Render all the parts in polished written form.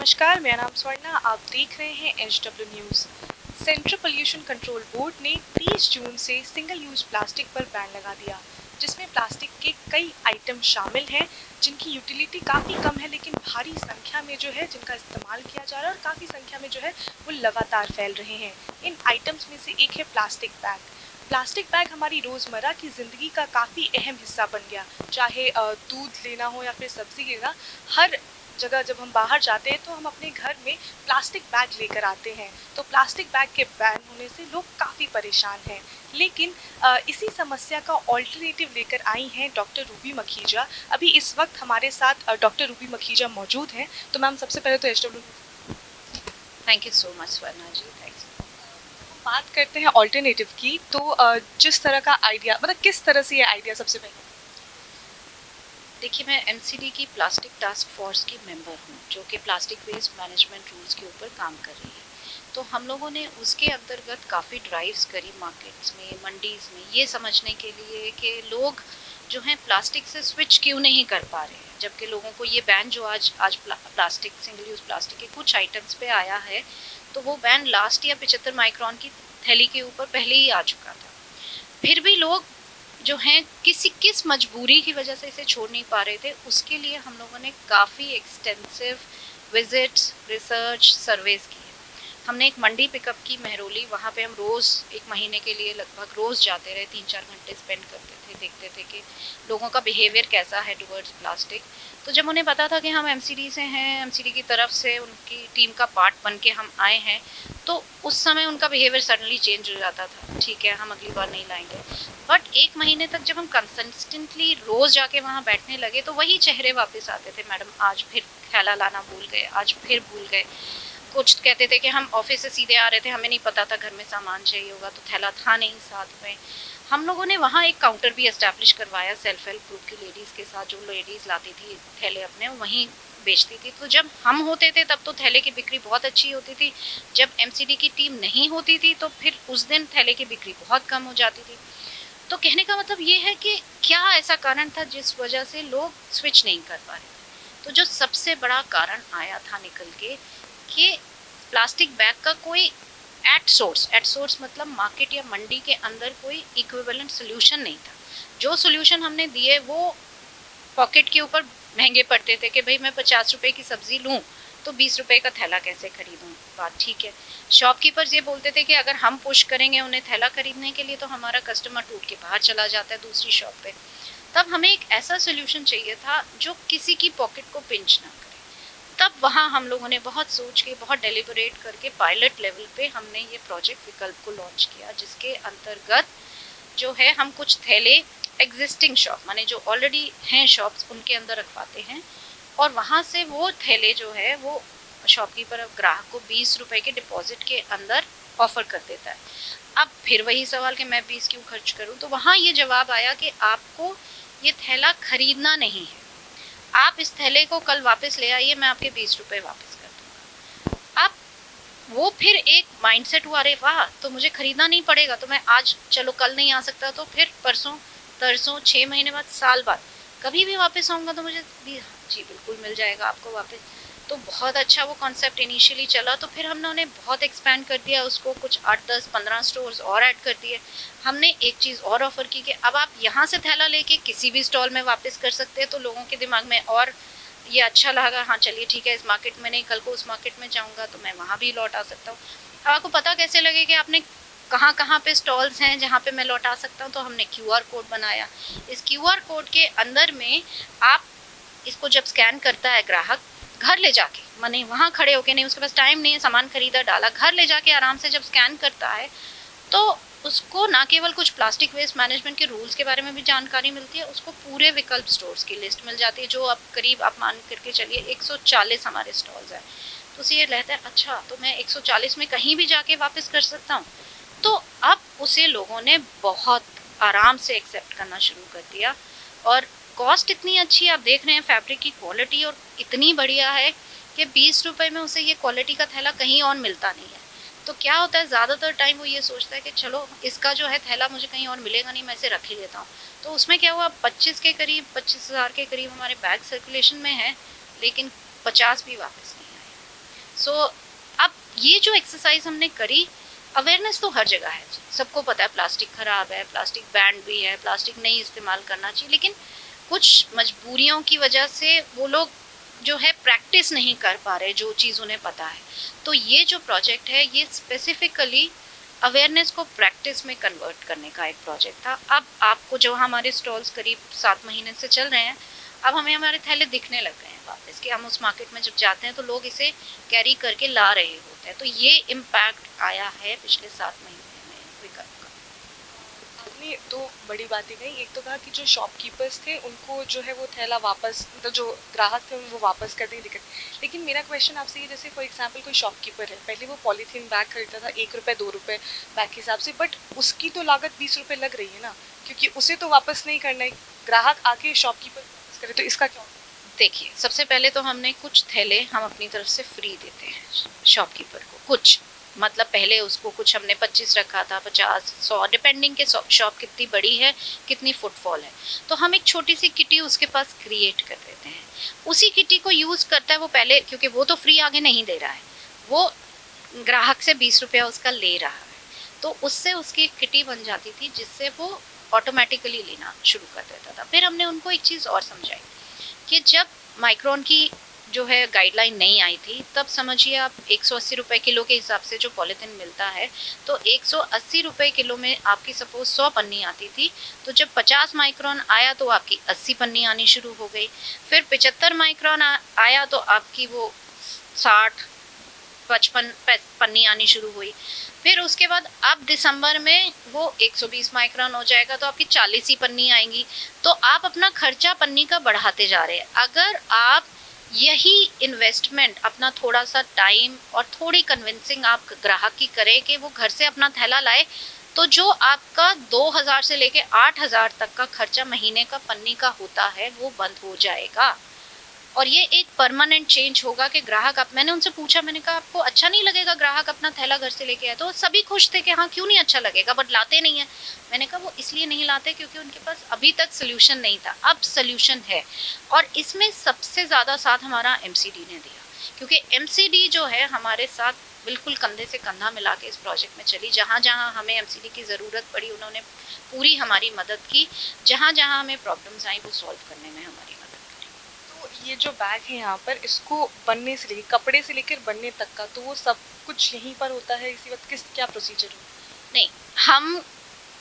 नमस्कार, मेरा नाम स्वर्णा। आप देख रहे हैं HW news. Central pollution control board ने 30 जून से सिंगल यूज प्लास्टिक पर बैन लगा दिया, जिसमें प्लास्टिक के कई आइटम शामिल हैं जिनकी यूटिलिटी काफ़ी कम है, लेकिन भारी संख्या में जो है जिनका इस्तेमाल किया जा रहा है और काफ़ी संख्या में जो है वो लगातार फैल रहे हैं। इन आइटम्स में से एक है प्लास्टिक बैग। प्लास्टिक बैग हमारी रोज़मर्रा की ज़िंदगी का काफ़ी अहम हिस्सा बन गया। चाहे दूध लेना हो या फिर सब्ज़ी लेना, हर जगह जब हम बाहर जाते हैं तो हम अपने घर में प्लास्टिक बैग लेकर आते हैं। तो प्लास्टिक बैग के बैन होने से लोग काफ़ी परेशान हैं, लेकिन इसी समस्या का ऑल्टरनेटिव लेकर आई हैं डॉक्टर रूबी मखीजा। अभी इस वक्त हमारे साथ डॉक्टर रूबी मखीजा मौजूद हैं। तो मैम, सबसे पहले तो HW thank you so much Swarna ji, thanks. बात करते हैं ऑल्टरनेटिव की। तो जिस तरह का आइडिया, मतलब किस तरह से ये आइडिया सबसे पहले? देखिए, मैं MCD की प्लास्टिक टास्क फोर्स की मेंबर हूँ, जो कि प्लास्टिक वेस्ट मैनेजमेंट रूल्स के ऊपर काम कर रही है। तो हम लोगों ने उसके अंतर्गत काफ़ी ड्राइव्स करी मार्केट्स में, मंडीज़ में, ये समझने के लिए कि लोग जो हैं प्लास्टिक से स्विच क्यों नहीं कर पा रहे हैं, जबकि लोगों को ये बैन जो आज प्लास्टिक, सिंगल यूज़ प्लास्टिक के कुछ आइटम्स पे आया है, तो वो बैन लास्ट ईयर 75 माइक्रोन की थैली के ऊपर पहले ही आ चुका था। फिर भी लोग जो हैं किस मजबूरी की वजह से इसे छोड़ नहीं पा रहे थे, उसके लिए हम लोगों ने काफ़ी एक्सटेंसिव विजिट्स, रिसर्च, सर्वेज किए। हमने एक मंडी पिकअप की महरौली, वहाँ पे हम रोज़ 1 महीने के लिए लगभग रोज़ जाते रहे, 3-4 घंटे स्पेंड करते थे, देखते थे कि लोगों का बिहेवियर कैसा है टुवर्ड्स प्लास्टिक। तो जब उन्हें पता था कि हम MCD से हैं, MCD की तरफ से उनकी टीम का पार्ट बन के हम आए हैं, तो उस समय उनका बिहेवियर सडनली चेंज हो जाता था। ठीक है, हम अगली बार नहीं लाएंगे। बट 1 महीने तक जब हम कंसिस्टेंटली रोज़ जाके वहाँ बैठने लगे, तो वही चेहरे वापस आते थे, मैडम आज फिर थैला लाना भूल गए, आज फिर भूल गए। कुछ कहते थे कि हम ऑफिस से सीधे आ रहे थे, हमें नहीं पता था घर में सामान चाहिए होगा, तो थैला था नहीं साथ में। हम लोगों ने वहाँ एक काउंटर भी एस्टैब्लिश करवाया सेल्फ हेल्प ग्रुप की लेडीज़ के साथ, जो लेडीज़ लाती थी थैले अपने, वहीं बेचती थी। तो जब हम होते थे तब तो थैले की बिक्री बहुत अच्छी होती थी, जब MCD की टीम नहीं होती थी तो फिर उस दिन थैले की बिक्री बहुत कम हो जाती थी। तो कहने का मतलब ये है कि क्या ऐसा कारण था जिस वजह से लोग स्विच नहीं कर पा रहे थे। तो जो सबसे बड़ा कारण आया था निकल के कि प्लास्टिक बैग का कोई एट सोर्स मतलब मार्केट या मंडी के अंदर कोई इक्विवेलेंट सोल्यूशन नहीं था। जो सोल्यूशन हमने दिए वो पॉकेट के ऊपर महंगे पड़ते थे कि भाई मैं 50 रुपए की सब्जी लूँ तो 20 रुपए का थैला कैसे खरीदूँ। बात ठीक है। शॉपकीपर्स ये बोलते थे कि अगर हम पुश करेंगे उन्हें थैला खरीदने के लिए तो हमारा कस्टमर टूट के बाहर चला जाता है दूसरी शॉप पे। तब हमें एक ऐसा सोल्यूशन चाहिए था जो किसी की पॉकेट को पिंच ना करे। तब वहाँ हम लोगों ने बहुत सोच के, बहुत डेलिबरेट करके पायलट लेवल पे हमने ये प्रोजेक्ट विकल्प को लॉन्च किया, जिसके अंतर्गत जो है हम कुछ थैले एग्जिस्टिंग शॉप, माने जो ऑलरेडी हैं शॉप्स, उनके अंदर रखवाते हैं और वहाँ से वो थैले जो है वो शॉपकीपर अब ग्राहक को 20 रुपए के डिपॉजिट के अंदर ऑफर कर देता है। अब फिर वही सवाल कि मैं 20 क्यों खर्च करूं, तो वहाँ ये जवाब आया कि आपको ये थैला खरीदना नहीं है, आप इस थैले को कल वापस ले आइए, मैं आपके 20 रुपए वापस कर दूंगा। अब वो फिर एक माइंडसेट हुआ, अरे वाह, तो मुझे खरीदना नहीं पड़ेगा, तो मैं आज चलो कल नहीं आ सकता तो फिर परसों, तरसों, 6 महीने बाद, साल बाद कभी भी वापस आऊँगा तो मुझे जी बिल्कुल मिल जाएगा आपको वापस। तो बहुत अच्छा वो कॉन्सेप्ट इनिशियली चला, तो फिर हमने उन्हें बहुत एक्सपैंड कर दिया उसको, कुछ 8-10-15 स्टोर्स और ऐड कर दिए। हमने एक चीज़ और ऑफर की कि अब आप यहाँ से थैला लेके किसी भी स्टॉल में वापस कर सकते हैं। तो लोगों के दिमाग में और ये अच्छा लगा, हाँ चलिए ठीक है, इस मार्केट में नहीं, कल को उस मार्केट में जाऊँगा तो मैं वहाँ भी लौटा सकता हूँ। अब आपको पता कैसे लगे कि आपने कहाँ कहाँ पे स्टॉल्स हैं जहाँ पे मैं लौटा सकता हूँ, तो हमने QR कोड बनाया। इस QR कोड के अंदर में आप इसको जब स्कैन करता है ग्राहक, घर ले जाके, माने वहाँ खड़े होके नहीं, उसके पास टाइम नहीं है, सामान खरीदा डाला, घर ले जाके आराम से जब स्कैन करता है तो उसको ना केवल कुछ प्लास्टिक वेस्ट मैनेजमेंट के रूल्स के बारे में भी जानकारी मिलती है, उसको पूरे विकल्प स्टोर्स की लिस्ट मिल जाती है, जो अब करीब आप मान करके चलिए 140 हमारे स्टॉल्स हैं। तो उसे ये रहता है, अच्छा तो मैं 140 में कहीं भी जाके वापस कर सकता हूँ। तो अब उसे लोगों ने बहुत आराम से एक्सेप्ट करना शुरू कर दिया और कॉस्ट इतनी अच्छी, आप देख रहे हैं फैब्रिक की क्वालिटी और इतनी बढ़िया है कि 20 रुपए में उसे ये क्वालिटी का थैला कहीं और मिलता नहीं है। तो क्या होता है, ज़्यादातर टाइम वो ये सोचता है कि चलो इसका जो है थैला मुझे कहीं और मिलेगा नहीं, मैं इसे रख ही लेता हूँ। तो उसमें क्या हुआ, 25,000 के करीब हमारे बैग सर्कुलेशन में है, लेकिन 50 भी वापस नहीं आए। सो अब ये जो एक्सरसाइज हमने करी, अवेयरनेस तो हर जगह है, सबको पता है प्लास्टिक खराब है, प्लास्टिक बैंड भी है, प्लास्टिक नहीं इस्तेमाल करना चाहिए, लेकिन कुछ मजबूरियों की वजह से वो लोग जो है प्रैक्टिस नहीं कर पा रहे जो चीज़ उन्हें पता है। तो ये जो प्रोजेक्ट है ये स्पेसिफिकली अवेयरनेस को प्रैक्टिस में कन्वर्ट करने का एक प्रोजेक्ट था। अब आपको जो हमारे स्टॉल्स करीब 7 महीने से चल रहे हैं, अब हमें हमारे थैले दिखने लग गए हैं वापस, कि हम उस मार्केट में जब जाते हैं तो लोग इसे कैरी करके ला रहे होते हैं। तो ये इम्पैक्ट आया है पिछले 7 महीने में विकल्प का। आपने दो बड़ी बातें कही, एक तो कहा कि जो शॉपकीपर्स थे उनको जो है वो थैला वापस, मतलब जो ग्राहक थे वो वापस कर देंगे दिक्कत। लेकिन मेरा क्वेश्चन आपसे ये, जैसे फॉर एग्जांपल कोई शॉपकीपर है, पहले वो पॉलीथीन बैग खरीदता था 1 रुपये 2 रुपये बैग के हिसाब से, बट उसकी तो लागत 20 रुपये लग रही है ना, क्योंकि उसे तो वापस नहीं करना है, ग्राहक आके शॉपकीपर वापस करे, तो इसका क्या? देखिए, सबसे पहले तो हमने कुछ थैले हम अपनी तरफ से फ्री देते हैं शॉपकीपर को, कुछ मतलब पहले उसको कुछ हमने 25 रखा था, 50, 100 डिपेंडिंग के शॉप कितनी बड़ी है, कितनी फुटफॉल है, तो हम एक छोटी सी किटी उसके पास क्रिएट कर देते हैं। उसी किटी को यूज़ करता है वो पहले, क्योंकि वो तो फ्री आगे नहीं दे रहा है, वो ग्राहक से 20 रुपया उसका ले रहा है, तो उससे उसकी एक किटी बन जाती थी जिससे वो ऑटोमेटिकली लेना शुरू कर देता था। फिर हमने उनको एक चीज़ और समझाई कि जब माइक्रोन की जो है गाइडलाइन नहीं आई थी, तब समझिए आप 180 रुपये किलो के हिसाब से जो पॉलीथीन मिलता है, तो 180 रुपये किलो में आपकी सपोज 100 पन्नी आती थी, तो जब 50 माइक्रोन आया तो आपकी 80 पन्नी आनी शुरू हो गई। फिर 75 माइक्रोन आया तो आपकी वो 60 55 पन्नी आनी शुरू हुई। फिर उसके बाद अब दिसंबर में वो 120 माइक्रोन हो जाएगा, तो आपकी 40 ही पन्नी आएंगी। तो आप अपना खर्चा पन्नी का बढ़ाते जा रहे हैं। अगर आप यही इन्वेस्टमेंट, अपना थोड़ा सा टाइम और थोड़ी कन्विंसिंग आप ग्राहक की करें कि वो घर से अपना थैला लाए, तो जो आपका 2000 से लेके 8000 तक का खर्चा महीने का पन्नी का होता है वो बंद हो जाएगा। और ये एक परमानेंट चेंज होगा कि ग्राहक, आप, मैंने उनसे पूछा, मैंने कहा आपको अच्छा नहीं लगेगा ग्राहक अपना थैला घर से लेके आए? तो सभी खुश थे कि हाँ क्यों नहीं अच्छा लगेगा, बट लाते नहीं है। मैंने कहा वो इसलिए नहीं लाते क्योंकि उनके पास अभी तक सोल्यूशन नहीं था, अब सोल्यूशन है। और इसमें सबसे ज़्यादा साथ हमारा एमसीडी ने दिया, क्योंकि एमसीडी जो है हमारे साथ बिल्कुल कंधे से कंधा मिला के इस प्रोजेक्ट में चली। जहाँ जहाँ हमें एमसीडी की ज़रूरत पड़ी उन्होंने पूरी हमारी मदद की, जहाँ जहाँ हमें प्रॉब्लम्स आई वो सॉल्व करने में हमारी मदद करी। तो ये जो बैग है यहाँ पर, इसको बनने से लेकर, कपड़े से लेकर बनने तक का, तो वो सब कुछ यहीं पर होता है इसी वक्त? क्या प्रोसीजर होता है? नहीं, हम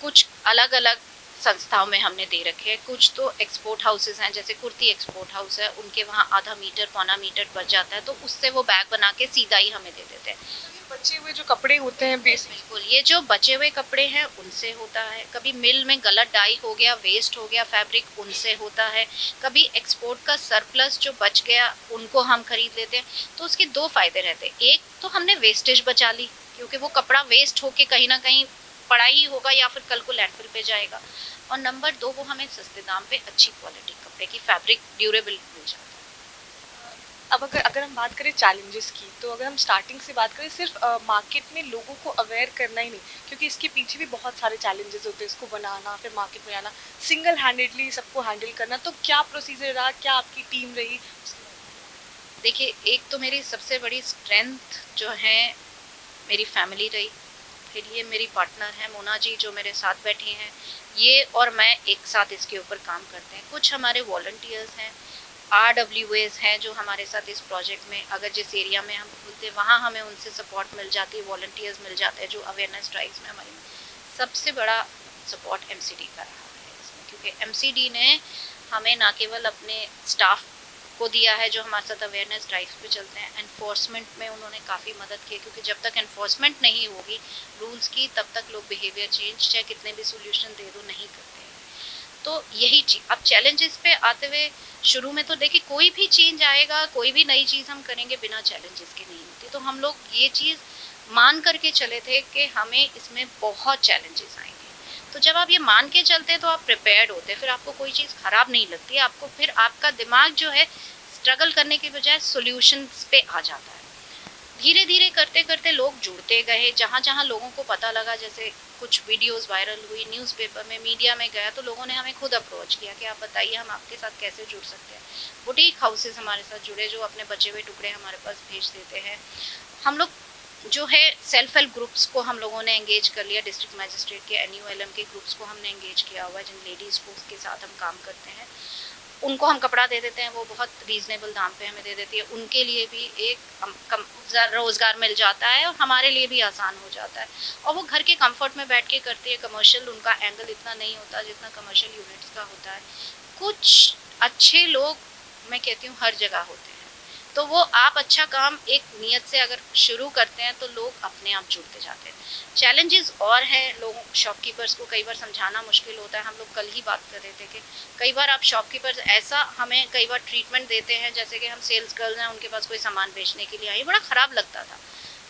कुछ अलग अलग संस्थाओं में हमने दे रखे हैं। कुछ तो एक्सपोर्ट हाउसेज हैं, जैसे कुर्ती एक्सपोर्ट हाउस है, उनके वहाँ आधा मीटर पौना मीटर बच जाता है, तो उससे वो बैग बना के सीधा ही हमें दे देते हैं। बचे हुए जो कपड़े होते हैं बिल्कुल, ये जो बचे हुए कपड़े हैं उनसे होता है। कभी मिल में गलत डाई हो गया, वेस्ट हो गया फैब्रिक, उनसे होता है। कभी एक्सपोर्ट का सरप्लस जो बच गया उनको हम खरीद लेते हैं। तो उसके दो फायदे रहते हैं, एक तो हमने वेस्टेज बचा ली, क्योंकि वो कपड़ा वेस्ट होके कहीं ना कहीं पड़ा ही होगा या फिर कल को लैंडफिल पे जाएगा। और नंबर 2, वो हमें सस्ते दाम पे अच्छी क्वालिटी कपड़े की फैब्रिक ड्यूरेबल मिल जाता है। अब अगर हम बात करें चैलेंजेस की, तो अगर हम स्टार्टिंग से बात करें, सिर्फ मार्केट में लोगों को अवेयर करना ही नहीं, क्योंकि इसके पीछे भी बहुत सारे चैलेंजेस होते हैं, इसको बनाना, फिर मार्केट में आना, सिंगल हैंडेडली सबको हैंडल करना, तो क्या प्रोसीजर रहा, क्या आपकी टीम रही? देखिए, एक तो मेरी सबसे बड़ी स्ट्रेंथ जो है मेरी फैमिली रही। फिर ये मेरी पार्टनर है मोना जी जो मेरे साथ बैठी हैं, ये और मैं एक साथ इसके ऊपर काम करते हैं। कुछ हमारे वॉलंटियर्स हैं, RWAs हैं जो हमारे साथ इस प्रोजेक्ट में, अगर जिस एरिया में हम खोलते हैं वहाँ हमें उनसे सपोर्ट मिल जाती है, वॉलंटियर्स मिल जाते हैं जो अवेयरनेस ड्राइव्स में हमारी। सबसे बड़ा सपोर्ट MCD का रहा है इसमें, क्योंकि MCD ने हमें ना केवल अपने स्टाफ को दिया है जो हमारे साथ अवेयरनेस ड्राइव्स पे चलते हैं, एनफोर्समेंट में उन्होंने काफ़ी मदद की है, क्योंकि जब तक एनफोर्समेंट नहीं होगी रूल्स की तब तक लोग बिहेवियर चेंज चाहे कितने भी सोल्यूशन दे दो नहीं करते हैं। तो यही चीज़, अब चैलेंजेस पे आते हुए, शुरू में तो देखिए कोई भी चेंज आएगा, कोई भी नई चीज़ हम करेंगे बिना चैलेंजेस के नहीं होती, तो हम लोग ये चीज़ मान करके चले थे कि हमें इसमें बहुत चैलेंजेस आएंगे। तो जब आप ये मान के चलते हैं तो आप प्रिपेयर्ड होते हैं, फिर आपको कोई चीज़ ख़राब नहीं लगती, आपको फिर आपका दिमाग जो है स्ट्रगल करने के बजाय सॉल्यूशंस पे आ जाता है। धीरे धीरे करते करते लोग जुड़ते गए, जहाँ जहाँ लोगों को पता लगा, जैसे कुछ वीडियोस वायरल हुई, न्यूज़पेपर में, मीडिया में गया, तो लोगों ने हमें खुद अप्रोच किया कि आप बताइए हम आपके साथ कैसे जुड़ सकते हैं। बुटीक हाउसेस हमारे साथ जुड़े जो अपने बचे हुए टुकड़े हमारे पास भेज देते हैं। हम लोग जो है सेल्फ हेल्प ग्रुप्स को हम लोगों ने एंगेज कर लिया, डिस्ट्रिक्ट मैजिस्ट्रेट के NULM के ग्रुप्स को हमने एंगेज किया हुआ है, जिन लेडीज़ को उसके साथ हम काम करते हैं। उनको हम कपड़ा दे देते हैं, वो बहुत रीज़नेबल दाम पे हमें दे देती है, उनके लिए भी एक कम रोज़गार मिल जाता है और हमारे लिए भी आसान हो जाता है, और वो घर के कंफर्ट में बैठ के करती है। कमर्शियल उनका एंगल इतना नहीं होता जितना कमर्शियल यूनिट्स का होता है। कुछ अच्छे लोग, मैं कहती हूँ, हर जगह होते हैं, तो वो आप अच्छा काम एक नियत से अगर शुरू करते हैं तो लोग अपने आप जुड़ते जाते हैं। चैलेंजेस और हैं, लोगों शॉपकीपर्स को कई बार समझाना मुश्किल होता है। हम लोग कल ही बात कर रहे थे कि कई बार आप शॉपकीपर्स ऐसा हमें कई बार ट्रीटमेंट देते हैं जैसे कि हम सेल्स गर्ल्स हैं, उनके पास कोई सामान बेचने के लिए आई, बड़ा ख़राब लगता था।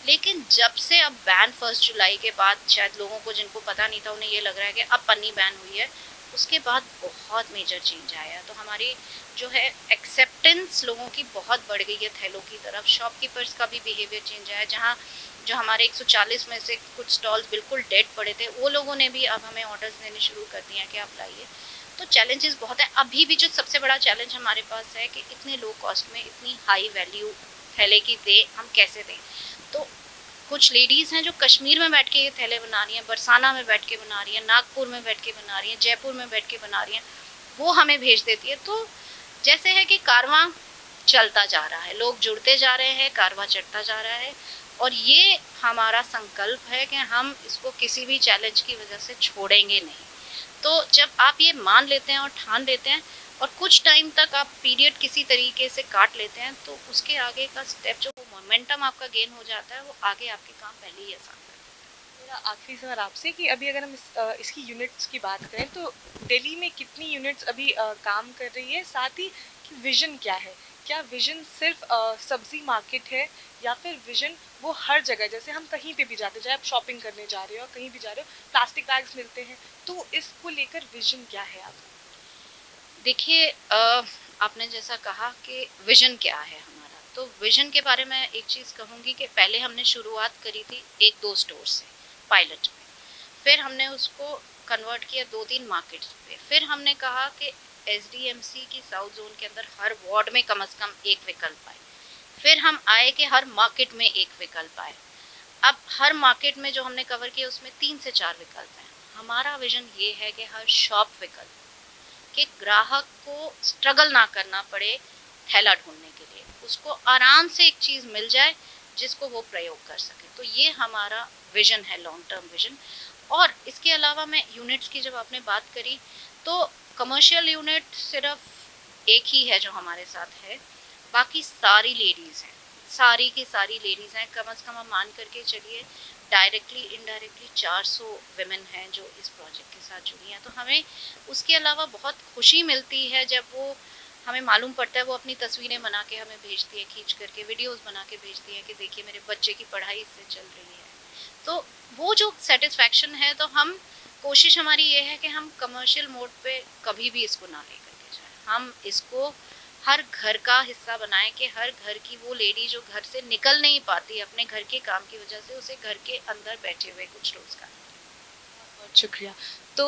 लेकिन जब से अब बैन 1 जुलाई के बाद, शायद लोगों को जिनको पता नहीं था उन्हें ये लग रहा है कि अब पन्नी बैन हुई है, उसके बाद बहुत मेजर चेंज आया। तो हमारी जो है एक्सेप्टेंस लोगों की बहुत बढ़ गई है थैलों की तरफ। शॉपकीपर्स का भी बिहेवियर चेंज आया, जहाँ जो हमारे 140 में से कुछ स्टॉल्स बिल्कुल डेड पड़े थे, वो लोगों ने भी अब हमें ऑर्डर्स देने शुरू कर दिए हैं कि आप लाइए। तो चैलेंजेस बहुत है। अभी भी जो सबसे बड़ा चैलेंज हमारे पास है कि इतने लो कॉस्ट में इतनी हाई वैल्यू थैले की दे, हम कैसे दें। तो कुछ लेडीज़ हैं जो कश्मीर में बैठ के ये थैले बना रही हैं, बरसाना में बैठ के बना रही हैं, नागपुर में बैठ के बना रही हैं, जयपुर में बैठ के बना रही हैं, वो हमें भेज देती है। तो जैसे है कि कारवां चलता जा रहा है, लोग जुड़ते जा रहे हैं, कारवां चढ़ता जा रहा है, और ये हमारा संकल्प है कि हम इसको किसी भी चैलेंज की वजह से छोड़ेंगे नहीं। तो जब आप ये मान लेते हैं और ठान लेते हैं और कुछ टाइम तक आप पीरियड किसी तरीके से काट लेते हैं, तो उसके आगे का स्टेप जो मोमेंटम आपका गेन हो जाता है, वो आगे आपके काम पहले ही आसान कर देता मेरा आखिरी सवाल आपसे कि अभी अगर हम इसकी यूनिट्स की बात करें तो दिल्ली में कितनी यूनिट्स अभी काम कर रही है, साथ ही कि विजन क्या है? क्या विजन सिर्फ सब्जी मार्केट है या फिर विजन वो हर जगह, जैसे हम कहीं पे भी जाते हैं, चाहे आप शॉपिंग करने जा रहे हो और कहीं भी जा रहे हो, प्लास्टिक बैग्स मिलते हैं, तो इसको लेकर विजन क्या है आपका? है। देखिए, आपने जैसा कहा कि विजन क्या है हमारा, तो विजन के बारे में एक चीज़ कहूँगी कि पहले हमने शुरुआत करी थी 1-2 स्टोर से, पायलट में। फिर हमने उसको कन्वर्ट किया 2-3 मार्केट्स पे। फिर हमने कहा कि SDMC की साउथ जोन के अंदर हर वार्ड में कम से कम एक विकल्प आए। फिर हम आए कि हर मार्केट में एक विकल्प आए। अब हर मार्केट में जो हमने कवर किया उसमें 3 से 4 विकल्प हैं। हमारा विजन ये है कि हर शॉप विकल्प, कि ग्राहक को स्ट्रगल ना करना पड़े थैला ढूंढने के लिए, उसको आराम से एक चीज़ मिल जाए जिसको वो प्रयोग कर सके। तो ये हमारा विजन है, लॉन्ग टर्म विजन। और इसके अलावा मैं यूनिट्स की जब आपने बात करी, तो कमर्शियल यूनिट सिर्फ एक ही है जो हमारे साथ है, बाकी सारी लेडीज़ हैं, सारी की सारी लेडीज़ हैं। कम से कम हम मान करके चलिए डायरेक्टली इनडायरेक्टली 400 विमेन हैं जो इस प्रोजेक्ट के साथ जुड़ी हैं। तो हमें उसके अलावा बहुत खुशी मिलती है जब वो हमें मालूम पड़ता है, वो अपनी तस्वीरें बना के हमें भेजती है, खींच करके वीडियोस बना के भेजती है कि देखिए मेरे बच्चे की पढ़ाई इससे चल रही है। तो वो जो सेटिस्फैक्शन है, तो हम कोशिश हमारी ये है कि हम कमर्शियल मोड पे कभी भी इसको ना लेकर के जाएं। हम इसको हर घर का हिस्सा बनाएं कि हर घर की वो लेडी जो घर से निकल नहीं पाती अपने घर के काम की वजह से, उसे घर के अंदर बैठे हुए कुछ रोजगार। बहुत शुक्रिया। तो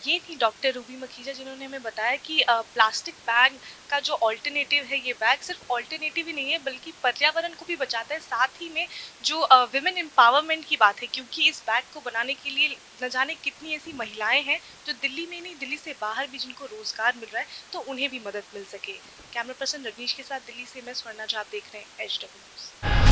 ये थी डॉक्टर रूबी मखीजा, जिन्होंने हमें बताया कि प्लास्टिक बैग का जो ऑल्टरनेटिव है, ये बैग सिर्फ ऑल्टरनेटिव ही नहीं है बल्कि पर्यावरण को भी बचाता है, साथ ही में जो विमेन एम्पावरमेंट की बात है, क्योंकि इस बैग को बनाने के लिए न जाने कितनी ऐसी महिलाएं हैं जो दिल्ली में नहीं, दिल्ली से बाहर भी जिनको रोजगार मिल रहा है, तो उन्हें भी मदद मिल सके। कैमरा पर्सन रजनीश के साथ दिल्ली से मैं स्वर्णा झा, आप देख रहे हैं HW न्यूज़।